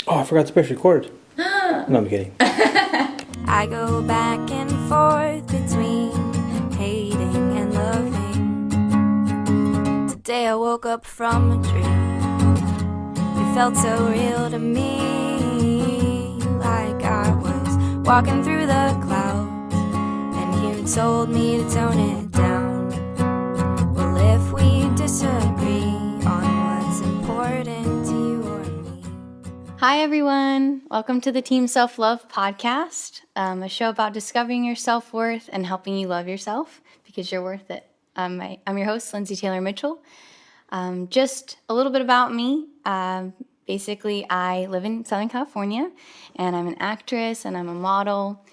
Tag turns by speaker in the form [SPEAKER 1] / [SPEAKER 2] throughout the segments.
[SPEAKER 1] Oh, I forgot to press record. No, I'm kidding.
[SPEAKER 2] I go back and forth between hating and loving. Today I woke up from a dream. It felt so real to me, like I was walking through the clouds, and you told me to tone it down. Well, if we disagree on what's important to you or me.
[SPEAKER 3] Hi, everyone. Welcome to the Team Self-Love podcast, a show about discovering your self-worth and helping you love yourself because you're worth it. I'm your host, Lindsay Taylor Mitchell. Just a little bit about me. Basically, I live in Southern California, and I'm an actress, and I'm a model,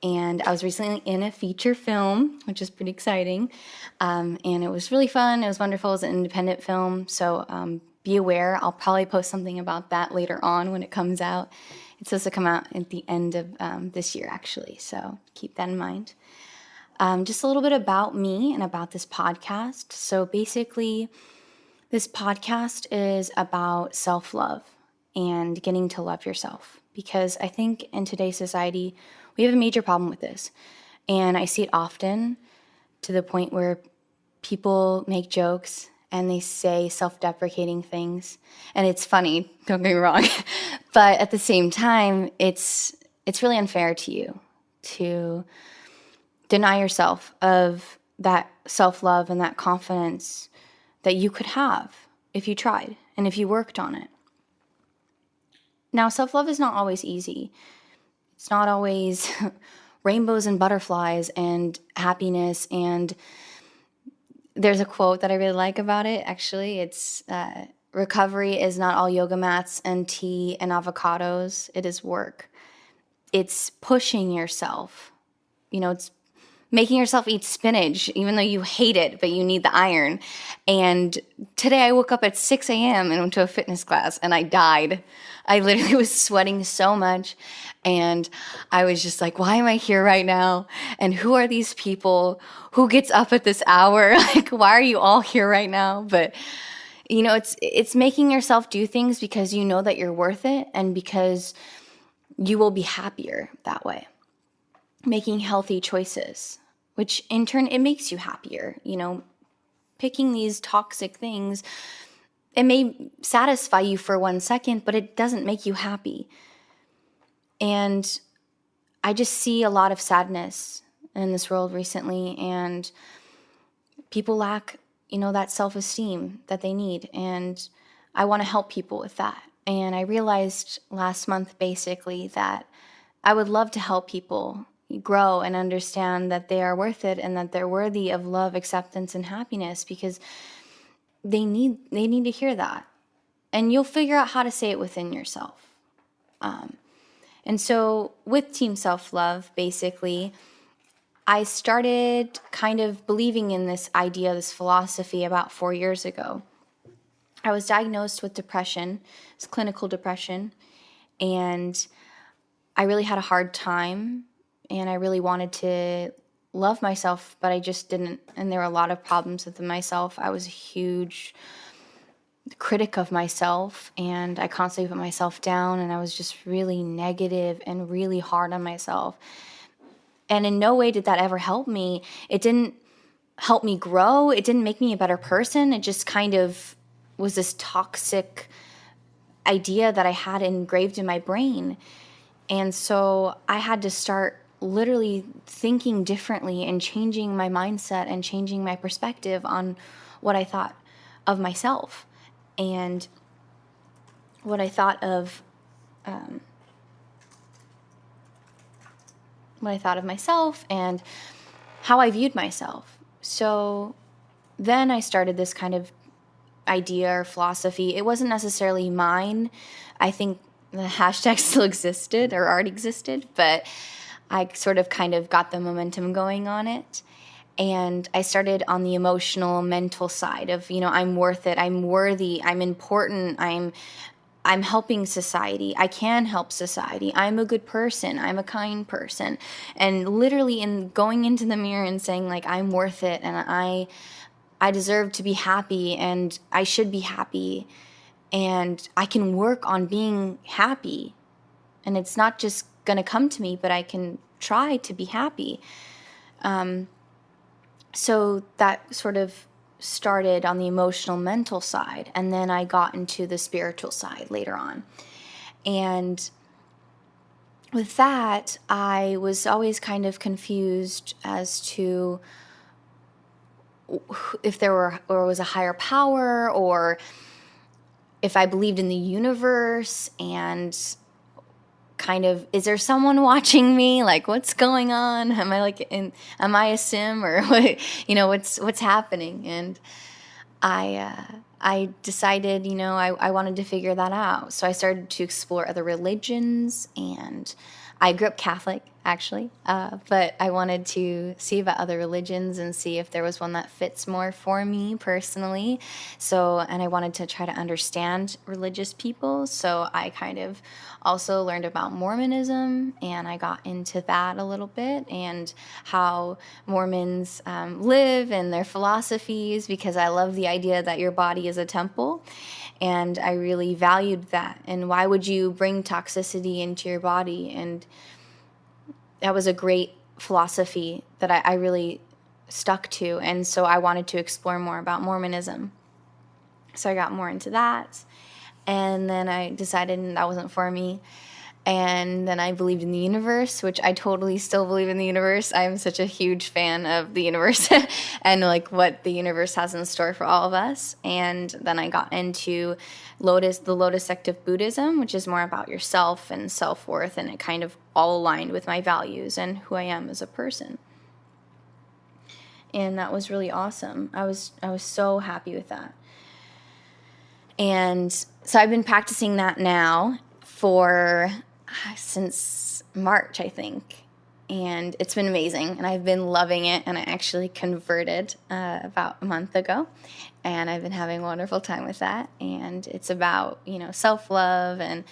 [SPEAKER 3] and I was recently in a feature film, which is pretty exciting, and it was really fun. It was wonderful. It was an independent film, so be aware. I'll probably post something about that later on when it comes out. It's supposed to come out at the end of this year, actually, so keep that in mind. Just a little bit about me and about this podcast. So basically, this podcast is about self-love and getting to love yourself, because I think in today's society, we have a major problem with this. And I see it often to the point where people make jokes and they say self-deprecating things. And it's funny, don't get me wrong. But at the same time, it's really unfair to you to deny yourself of that self-love and that confidence that you could have if you tried and if you worked on it. Now, self-love is not always easy. It's not always rainbows and butterflies and happiness. And there's a quote that I really like about it, actually. It's recovery is not all yoga mats and tea and avocados. It is work. It's pushing yourself. It's making yourself eat spinach, even though you hate it, but you need the iron. And today I woke up at 6 a.m. and went to a fitness class, and I died. I literally was sweating so much, and I was just like, why am I here right now? And who are these people? Who gets up at this hour? Like, why are you all here right now? But, it's making yourself do things because you know that you're worth it and because you will be happier that way. Making healthy choices, which in turn, it makes you happier. Picking these toxic things, it may satisfy you for 1 second, but it doesn't make you happy. And I just see a lot of sadness in this world recently, and people lack, that self-esteem that they need. And I want to help people with that. And I realized last month, basically, that I would love to help people grow and understand that they are worth it and that they're worthy of love, acceptance, and happiness, because they need to hear that. And you'll figure out how to say it within yourself. And so with Team Self-Love, basically, I started kind of believing in this idea, this philosophy about 4 years ago. I was diagnosed with depression, it's clinical depression, and I really had a hard time, and I really wanted to love myself, but I just didn't. And there were a lot of problems with myself. I was a huge critic of myself, and I constantly put myself down, and I was just really negative and really hard on myself. And in no way did that ever help me. It didn't help me grow. It didn't make me a better person. It just kind of was this toxic idea that I had engraved in my brain. And so I had to start literally thinking differently and changing my mindset and changing my perspective on what I thought of myself and what I thought of myself and how I viewed myself. So then I started this kind of idea or philosophy. It wasn't necessarily mine. I think the hashtag still existed or already existed, but I sort of kind of got the momentum going on it. And I started on the emotional, mental side of, I'm worth it, I'm worthy, I'm important, I'm helping society, I can help society, I'm a good person, I'm a kind person. And literally in going into the mirror and saying, like, I'm worth it, and I deserve to be happy, and I should be happy. and I can work on being happy. And it's not just going to come to me, but I can try to be happy. So that sort of started on the emotional, mental side. And then I got into the spiritual side later on. And with that, I was always kind of confused as to if there was a higher power, or if I believed in the universe, and kind of, is there someone watching me? Like, what's going on? Am I a sim, or what, what's happening? And I decided, I wanted to figure that out. So I started to explore other religions, and I grew up Catholic, actually, but I wanted to see about other religions and see if there was one that fits more for me personally. And I wanted to try to understand religious people. So I kind of also learned about Mormonism, and I got into that a little bit, and how Mormons live and their philosophies, because I love the idea that your body is a temple. And I really valued that. And why would you bring toxicity into your body? And that was a great philosophy that I really stuck to. And so I wanted to explore more about Mormonism. So I got more into that. And then I decided that wasn't for me. And then I believed in the universe, which I totally still believe in the universe. I'm such a huge fan of the universe and like what the universe has in store for all of us. And then I got into the Lotus sect of Buddhism, which is more about yourself and self-worth, and it kind of all aligned with my values and who I am as a person. And that was really awesome. I was so happy with that. And so I've been practicing that now since March, I think. And it's been amazing, and I've been loving it. And I actually converted about a month ago, and I've been having a wonderful time with that. And it's about, self-love, and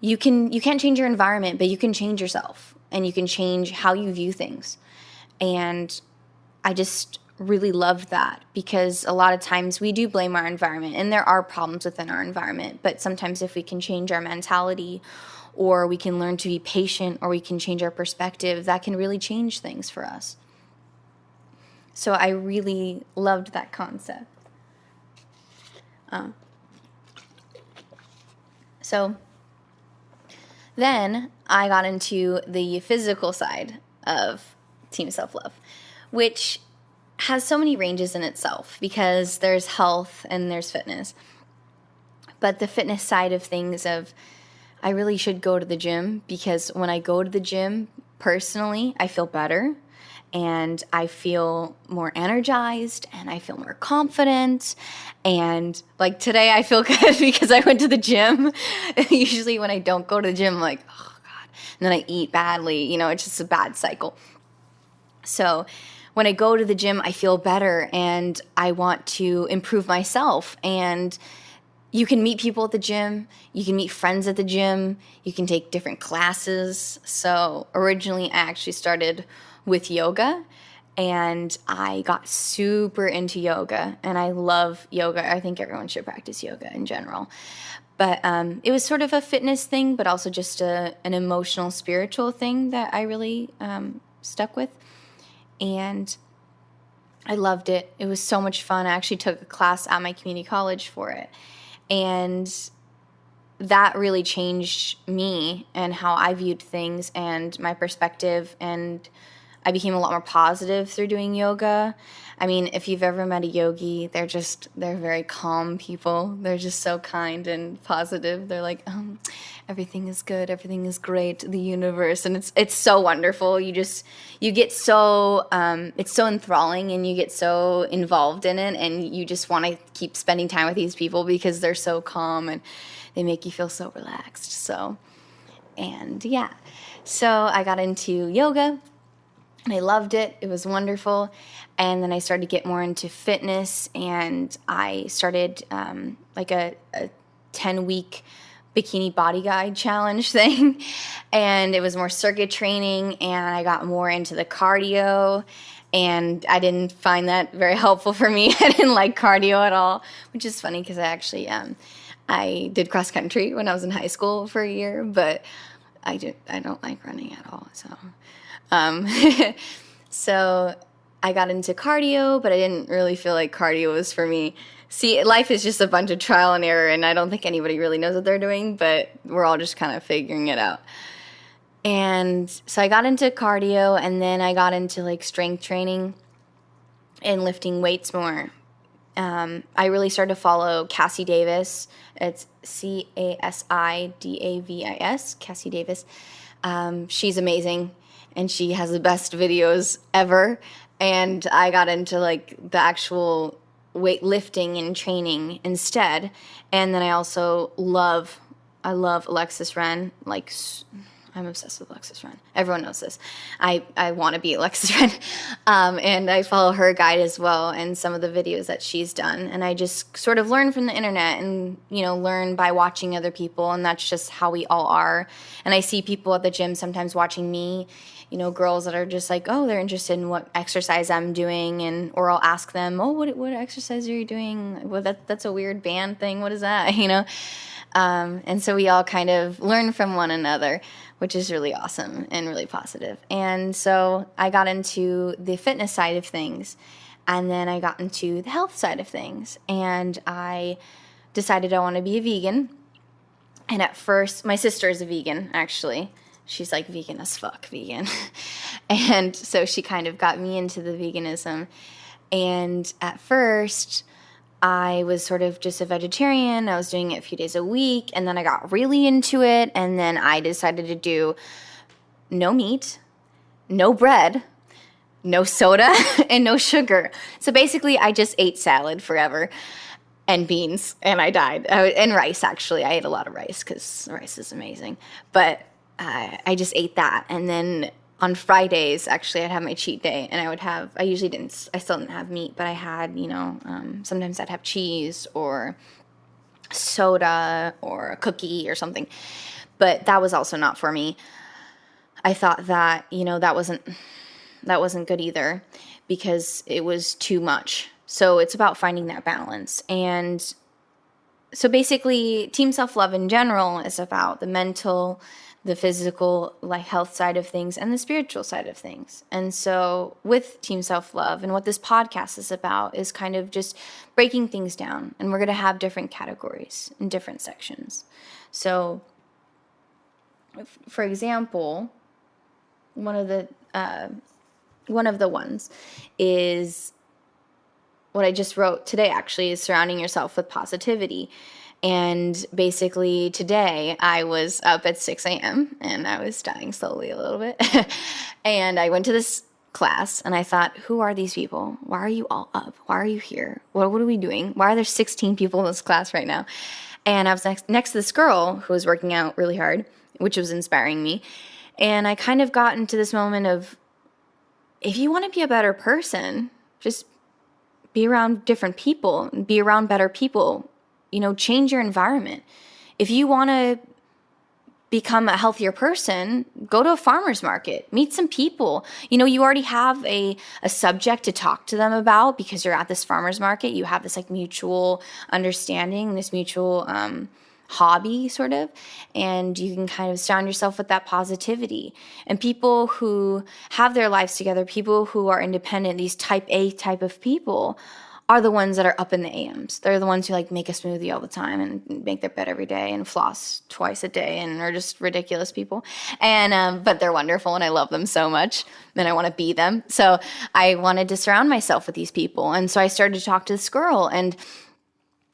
[SPEAKER 3] you can't change your environment, but you can change yourself, and you can change how you view things. And I just really loved that, because a lot of times we do blame our environment, and there are problems within our environment. But sometimes if we can change our mentality, or we can learn to be patient, or we can change our perspective, that can really change things for us. So I really loved that concept. So then I got into the physical side of Team Self-Love, which has so many ranges in itself, because there's health and there's fitness. But the fitness side of things, I really should go to the gym, because when I go to the gym, personally, I feel better, and I feel more energized, and I feel more confident. And like today, I feel good because I went to the gym. Usually when I don't go to the gym, I'm like, oh God, and then I eat badly. It's just a bad cycle. So when I go to the gym, I feel better, and I want to improve myself. And you can meet people at the gym. You can meet friends at the gym. You can take different classes. So originally, I actually started with yoga, and I got super into yoga, and I love yoga. I think everyone should practice yoga in general. But it was sort of a fitness thing, but also just an emotional, spiritual thing that I really stuck with. And I loved it. It was so much fun. I actually took a class at my community college for it. And that really changed me and how I viewed things and my perspective. And I became a lot more positive through doing yoga. I mean, if you've ever met a yogi, they're very calm people. They're just so kind and positive. They're like, everything is good, everything is great, the universe. And it's so wonderful. You get so, it's so enthralling, and you get so involved in it, and you just want to keep spending time with these people because they're so calm and they make you feel so relaxed. So I got into yoga, and I loved it. It was wonderful. And then I started to get more into fitness, and I started like a 10-week bikini body guide challenge thing. And it was more circuit training, and I got more into the cardio. And I didn't find that very helpful for me. I didn't like cardio at all, which is funny because I actually I did cross country when I was in high school for a year, but I don't like running at all. So, um, so I got into cardio, but I didn't really feel like cardio was for me. See, life is just a bunch of trial and error, and I don't think anybody really knows what they're doing, but we're all just kind of figuring it out. And so I got into cardio, and then I got into like strength training and lifting weights more. I really started to follow Casi Davis. It's Casidavis, Casi Davis. She's amazing, and she has the best videos ever. And I got into like the actual weightlifting and training instead. And then I love Alexis Ren. Like, I'm obsessed with Alexis Ren. Everyone knows this. I want to be Alexis Ren. And I follow her guide as well and some of the videos that she's done. And I just sort of learn from the internet and, learn by watching other people. And that's just how we all are. And I see people at the gym sometimes watching me, girls that are just like, oh, they're interested in what exercise I'm doing. Or I'll ask them, oh, what exercise are you doing? Well, that's a weird band thing. What is that? And so we all kind of learn from one another, which is really awesome and really positive. And so I got into the fitness side of things, and then I got into the health side of things, and I decided I want to be a vegan. And at first, my sister is a vegan, actually. She's like vegan as fuck, vegan. And so she kind of got me into the veganism. And at first, I was sort of just a vegetarian. I was doing it a few days a week, and then I got really into it, and then I decided to do no meat, no bread, no soda, and no sugar. So basically, I just ate salad forever and beans, and I died. And rice, actually. I ate a lot of rice because rice is amazing. But I just ate that, and then on Fridays, actually, I'd have my cheat day, and I still didn't have meat, but I had, sometimes I'd have cheese or soda or a cookie or something. But that was also not for me. I thought that, that wasn't good either because it was too much. So it's about finding that balance. And so basically, Team Self-Love in general is about the mental, the physical, like health side of things, and the spiritual side of things. And so with Team Self-Love and what this podcast is about is kind of just breaking things down. And we're going to have different categories and different sections. So, for example, one of the ones is what I just wrote today, actually, is surrounding yourself with positivity. And basically today I was up at 6 a.m. and I was dying slowly a little bit. And I went to this class and I thought, who are these people? Why are you all up? Why are you here? What are we doing? Why are there 16 people in this class right now? And I was next to this girl who was working out really hard, which was inspiring me. And I kind of got into this moment of, if you want to be a better person, just be around different people and be around better people. Change your environment. If you want to become a healthier person, go to a farmer's market, meet some people. You already have a subject to talk to them about because you're at this farmer's market. You have this like mutual understanding, this mutual hobby sort of, and you can kind of surround yourself with that positivity. And people who have their lives together, people who are independent, these type A type of people are the ones that are up in the AMs. They're the ones who like make a smoothie all the time and make their bed every day and floss twice a day and are just ridiculous people. And but they're wonderful and I love them so much and I want to be them. So I wanted to surround myself with these people. And so I started to talk to this girl and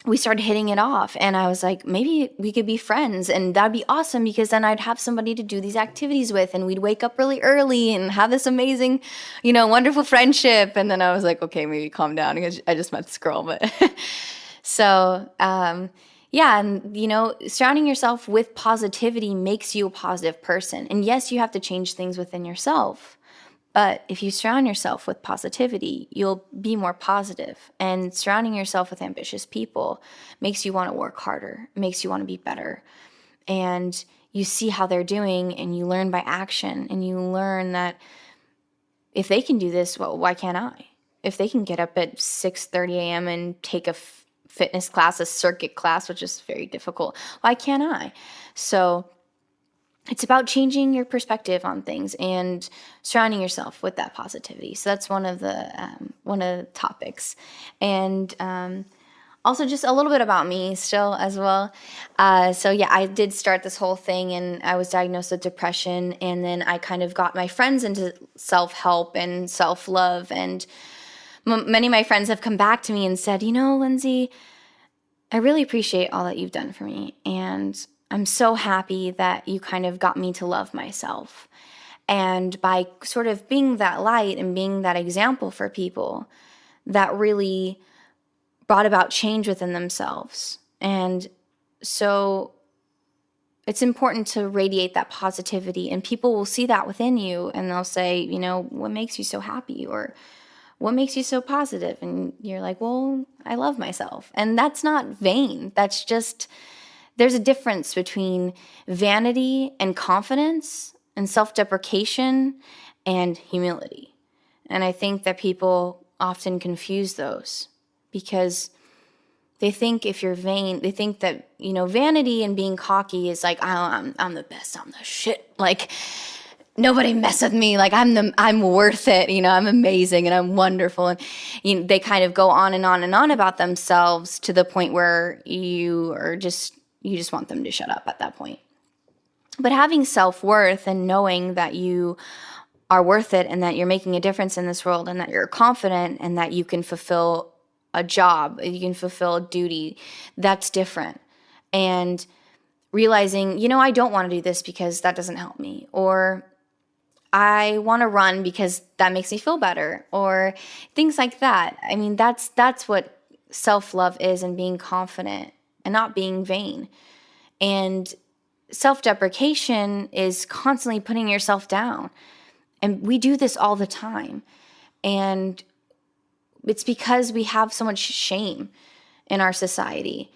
[SPEAKER 3] we started hitting it off. And I was like, maybe we could be friends. And that'd be awesome because then I'd have somebody to do these activities with and we'd wake up really early and have this amazing, wonderful friendship. And then I was like, okay, maybe calm down because I just met this girl. But so, yeah. And, surrounding yourself with positivity makes you a positive person. And yes, you have to change things within yourself. But if you surround yourself with positivity, you'll be more positive. And surrounding yourself with ambitious people makes you want to work harder, makes you want to be better. And you see how they're doing and you learn by action. And you learn that if they can do this, well, why can't I? If they can get up at 6:30 a.m. and take a fitness class, a circuit class, which is very difficult. Why can't I? So it's about changing your perspective on things and surrounding yourself with that positivity. So that's one of the topics. And also just a little bit about me still as well. So yeah, I did start this whole thing, and I was diagnosed with depression, and then I kind of got my friends into self-help and self-love, and many of my friends have come back to me and said, Lindsay, I really appreciate all that you've done for me, and I'm so happy that you kind of got me to love myself. And by sort of being that light and being that example for people, that really brought about change within themselves. And so it's important to radiate that positivity, and people will see that within you, and they'll say, what makes you so happy, or what makes you so positive? And you're like, well, I love myself. And that's not vain. That's just, there's a difference between vanity and confidence and self-deprecation and humility. And I think that people often confuse those, because they think if you're vain, they think that, vanity and being cocky is like, oh, I'm the best, I'm the shit. Like, nobody mess with me. Like, I'm worth it. I'm amazing and I'm wonderful. And they kind of go on and on and on about themselves to the point where you just want them to shut up at that point. But having self-worth and knowing that you are worth it, and that you're making a difference in this world, and that you're confident, and that you can fulfill a job, you can fulfill a duty, that's different. And realizing, I don't want to do this because that doesn't help me, or I want to run because that makes me feel better, or things like that. I mean, that's what self-love is, and being confident and not being vain. And self-deprecation is constantly putting yourself down. And we do this all the time. And it's because we have so much shame in our society,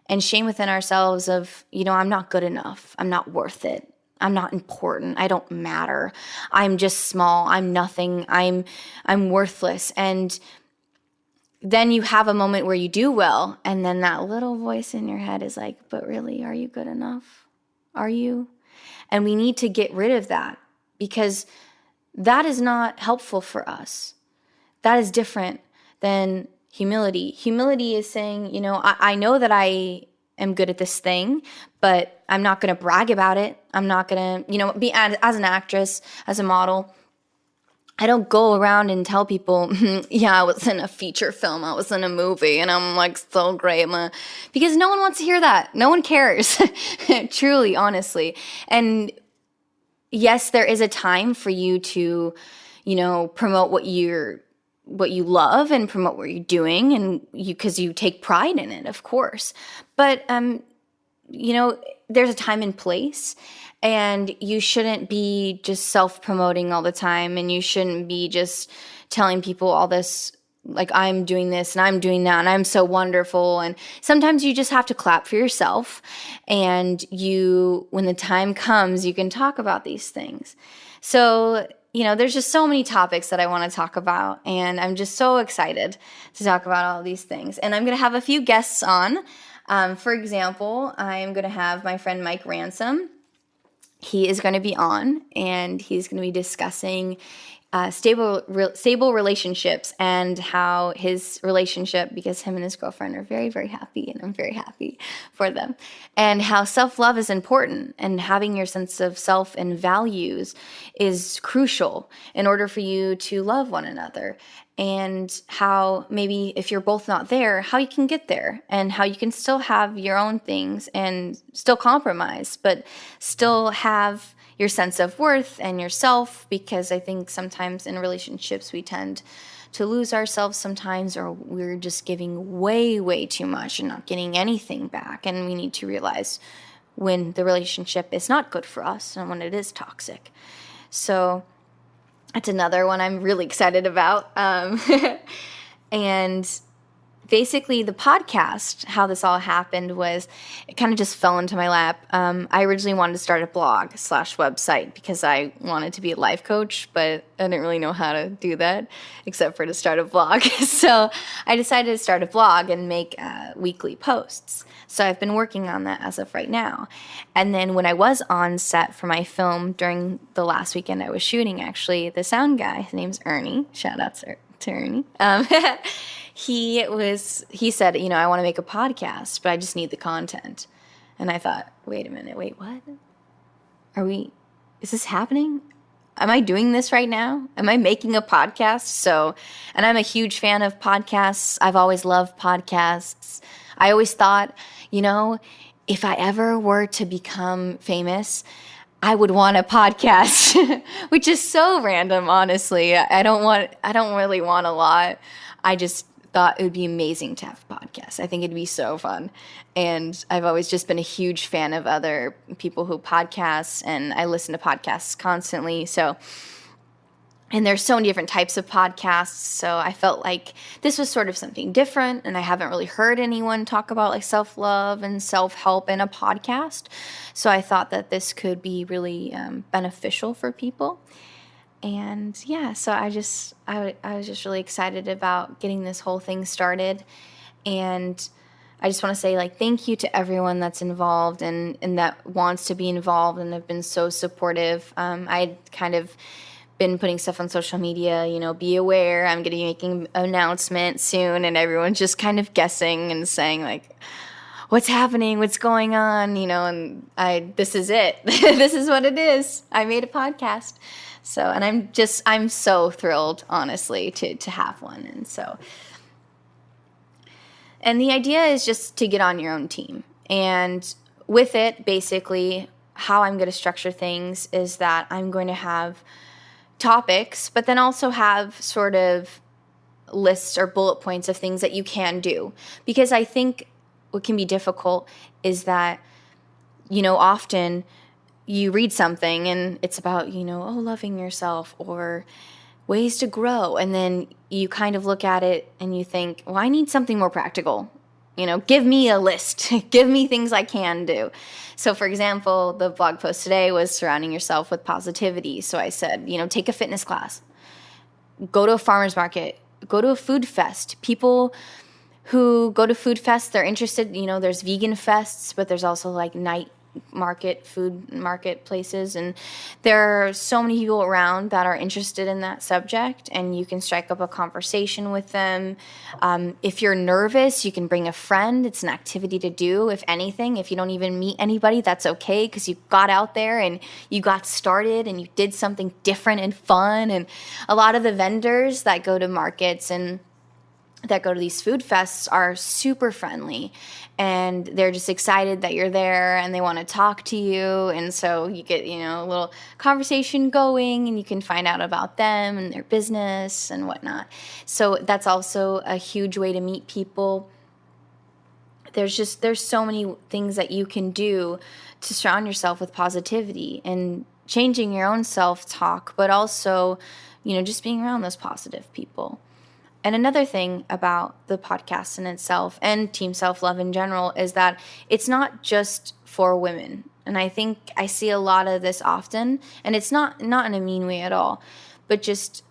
[SPEAKER 3] and shame within ourselves of, I'm not good enough. I'm not worth it. I'm not important. I don't matter. I'm just small. I'm nothing. I'm worthless. And then you have a moment where you do well, and then that little voice in your head is like, but really, are you good enough? Are you? And we need to get rid of that, because that is not helpful for us. That is different than humility. Humility is saying, I know that I am good at this thing, but I'm not going to brag about it. I'm not going to, be as an actress, as a model, I don't go around and tell people, yeah, I was in a feature film, I was in a movie, and I'm like so great. Because no one wants to hear that. No one cares, truly, honestly. And yes, there is a time for you to, promote what you love and promote what you're doing, and because you take pride in it, of course. But, there's a time and place. And you shouldn't be just self-promoting all the time, and you shouldn't be just telling people all this, like, I'm doing this and I'm doing that and I'm so wonderful. And sometimes you just have to clap for yourself, and when the time comes, you can talk about these things. So, there's just so many topics that I want to talk about, and I'm just so excited to talk about all these things. And I'm going to have a few guests on. For example, I'm going to have my friend Mike Ransom. He is going to be on, and he's going to be discussing stable relationships, and how his relationship, because him and his girlfriend are very, very happy, and I'm very happy for them, and how self-love is important, and having your sense of self and values is crucial in order for you to love one another. And how maybe if you're both not there, how you can get there, and how you can still have your own things and still compromise, but still have your sense of worth and yourself. Because I think sometimes in relationships we tend to lose ourselves sometimes, or we're just giving way, way too much and not getting anything back. And we need to realize when the relationship is not good for us and when it is toxic. So that's another one I'm really excited about. And basically the podcast, how this all happened was it kind of just fell into my lap. I originally wanted to start a blog/website because I wanted to be a life coach, but I didn't really know how to do that except for to start a blog. So I decided to start a blog and make weekly posts. So I've been working on that as of right now. And then when I was on set for my film during the last weekend I was shooting, actually, the sound guy, his name's Ernie. Shout out to Ernie. He said, I want to make a podcast, but I just need the content. And I thought, wait a minute, what? Is this happening? Am I doing this right now? Am I making a podcast? And I'm a huge fan of podcasts. I've always loved podcasts. I always thought, if I ever were to become famous, I would want a podcast, which is so random, honestly. I don't really want a lot. I just thought it would be amazing to have a podcast. I think it'd be so fun. And I've always just been a huge fan of other people who podcast, and I listen to podcasts constantly. And there's so many different types of podcasts, so I felt like this was sort of something different, and I haven't really heard anyone talk about like self-love and self-help in a podcast. So I thought that this could be really beneficial for people. And yeah, so I was just really excited about getting this whole thing started. And I just want to say thank you to everyone that's involved and that wants to be involved and have been so supportive. I kind of been putting stuff on social media, be aware, I'm going to be making an announcement soon, and everyone's just kind of guessing and saying what's happening, what's going on, and this is it. This is what it is. I made a podcast. So, and I'm so thrilled, honestly, to have one. And the idea is just to get on your own team. And with it, basically, how I'm going to structure things is that I'm going to have topics, but then also have sort of lists or bullet points of things that you can do. Because I think what can be difficult is that, often you read something and it's about, loving yourself or ways to grow. And then you kind of look at it and you think, well, I need something more practical. Give me a list. Give me things I can do. So, for example, the blog post today was surrounding yourself with positivity. So I said, take a fitness class, go to a farmer's market, go to a food fest. People who go to food fests, they're interested, there's vegan fests, but there's also night market, food market places, and there are so many people around that are interested in that subject, and you can strike up a conversation with them. If you're nervous, you can bring a friend. It's an activity to do. If anything, if you don't even meet anybody, that's okay, because you got out there and you got started and you did something different and fun. And a lot of the vendors that go to markets and that go to these food fests are super friendly, and they're just excited that you're there and they want to talk to you. And so you get, a little conversation going, and you can find out about them and their business and whatnot. So that's also a huge way to meet people. There's so many things that you can do to surround yourself with positivity and changing your own self-talk, but also, just being around those positive people. And another thing about the podcast in itself and Team Self-Love in general is that it's not just for women. And I think I see a lot of this often, and it's not in a mean way at all, but just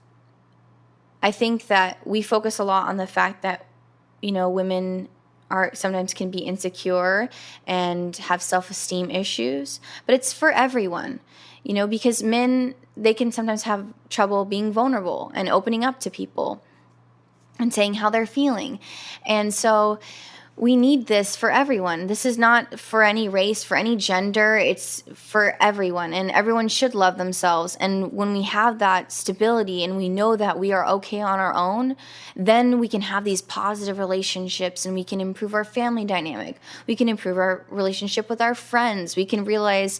[SPEAKER 3] I think that we focus a lot on the fact that, women sometimes can be insecure and have self-esteem issues, but it's for everyone, because men, they can sometimes have trouble being vulnerable and opening up to people and saying how they're feeling. And so we need this for everyone. This is not for any race, for any gender. It's for everyone, and everyone should love themselves. And when we have that stability and we know that we are okay on our own, then we can have these positive relationships, and we can improve our family dynamic. We can improve our relationship with our friends. We can realize,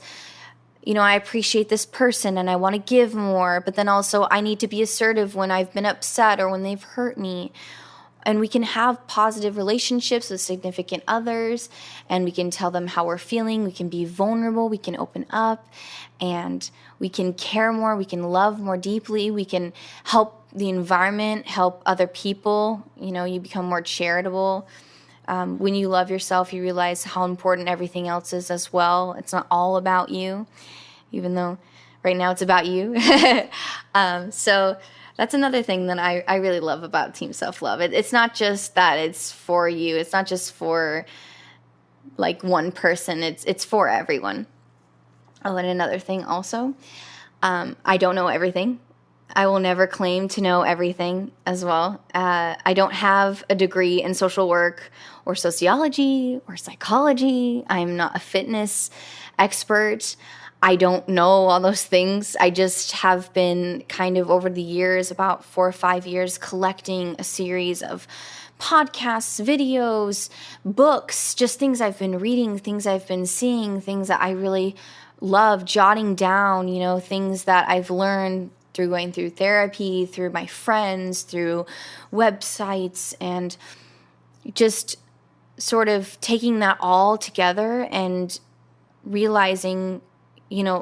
[SPEAKER 3] I appreciate this person and I want to give more, but then also I need to be assertive when I've been upset or when they've hurt me. And we can have positive relationships with significant others, and we can tell them how we're feeling. We can be vulnerable. We can open up, and we can care more. We can love more deeply. We can help the environment, help other people. You become more charitable. When you love yourself, you realize how important everything else is as well. It's not all about you, even though right now it's about you. So that's another thing that I really love about Team Self-Love. It's not just that it's for you. It's not just for like one person. It's for everyone. Oh, and another thing also, I don't know everything. I will never claim to know everything as well. I don't have a degree in social work or sociology or psychology. I'm not a fitness expert. I don't know all those things. I just have been kind of over the years, about 4 or 5 years, collecting a series of podcasts, videos, books, just things I've been reading, things I've been seeing, things that I really love, jotting down, things that I've learned through going through therapy, through my friends, through websites, and just sort of taking that all together and realizing,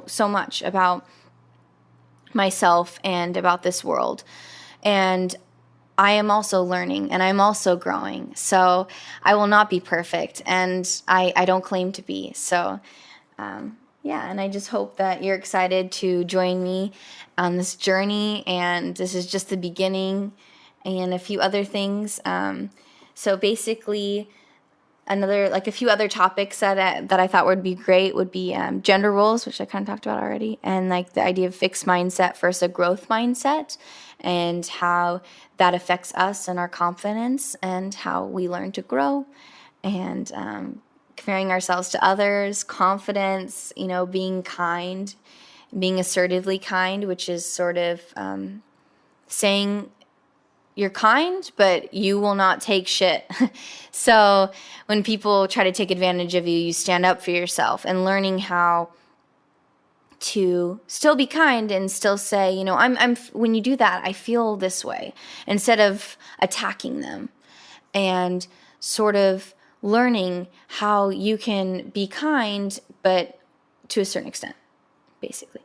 [SPEAKER 3] so much about myself and about this world. And I am also learning and I'm also growing. So I will not be perfect, and I don't claim to be. So yeah, and I just hope that you're excited to join me on this journey, and this is just the beginning and a few other things. So basically, a few other topics that I thought would be great would be gender roles, which I kind of talked about already, and like the idea of fixed mindset versus a growth mindset, and how that affects us and our confidence and how we learn to grow, and comparing ourselves to others, confidence, being kind, being assertively kind, which is sort of saying you're kind, but you will not take shit. So when people try to take advantage of you, you stand up for yourself, and learning how to still be kind and still say, I'm when you do that, I feel this way, instead of attacking them, and sort of learning how you can be kind, but to a certain extent, basically.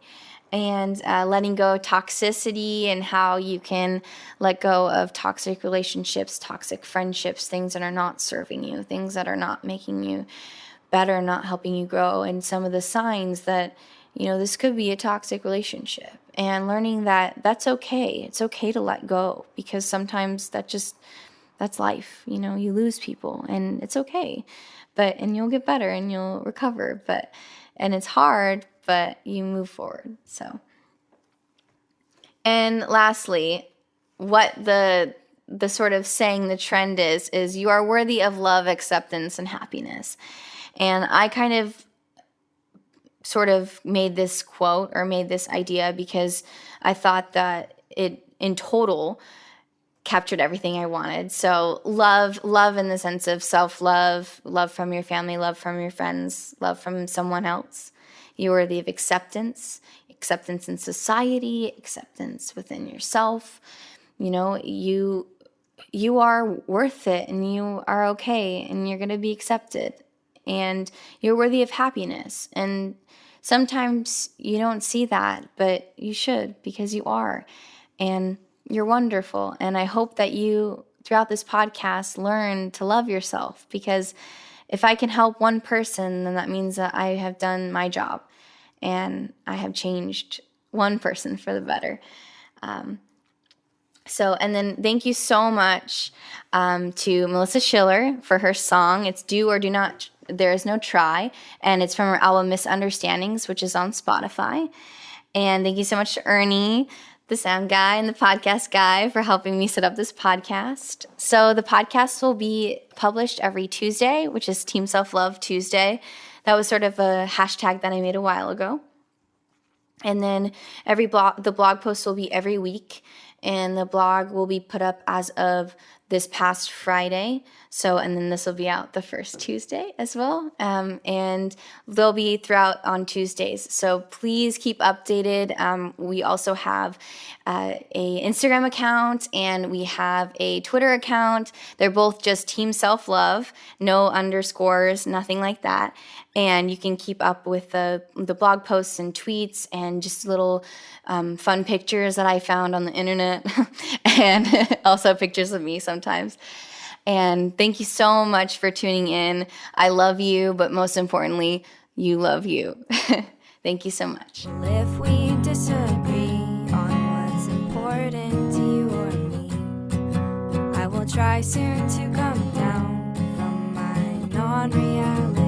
[SPEAKER 3] And letting go of toxicity, and how you can let go of toxic relationships, toxic friendships, things that are not serving you, things that are not making you better, not helping you grow, and some of the signs that, this could be a toxic relationship. And learning that that's okay. It's okay to let go, because sometimes that's life. You lose people, and it's okay. And you'll get better and you'll recover. And it's hard, but you move forward. So, and lastly, what the sort of saying, the trend is you are worthy of love, acceptance, and happiness. And I kind of sort of made this quote, or made this idea, because I thought that it in total captured everything I wanted. So love in the sense of self-love, love from your family, love from your friends, love from someone else. You're worthy of acceptance in society, acceptance within yourself. You are worth it, and you are okay, and you're going to be accepted, and you're worthy of happiness. And sometimes you don't see that, but you should, because you are, and you're wonderful. And I hope that you, throughout this podcast, learn to love yourself, because if I can help one person, then that means that I have done my job, and I have changed one person for the better. And then thank you so much to Melissa Schiller for her song. It's Do or Do Not, There Is No Try, and it's from her album Misunderstandings, which is on Spotify. And thank you so much to Ernie, the sound guy and the podcast guy, for helping me set up this podcast. So the podcast will be published every Tuesday, which is Team Self-Love Tuesday. That was sort of a hashtag that I made a while ago. And then the blog post will be every week, and the blog will be put up as of this past Friday. So, and then this will be out the first Tuesday as well. And they'll be throughout on Tuesdays. So please keep updated. We also have a Instagram account and we have a Twitter account. They're both just Team Self Love, no underscores, nothing like that. And you can keep up with the blog posts and tweets and just little fun pictures that I found on the internet and also pictures of me sometimes. And thank you so much for tuning in. I love you, but most importantly, you love you. Thank you so much.
[SPEAKER 2] Well, if we disagree on what's important to you or me, I will try soon to come down from my non-reality.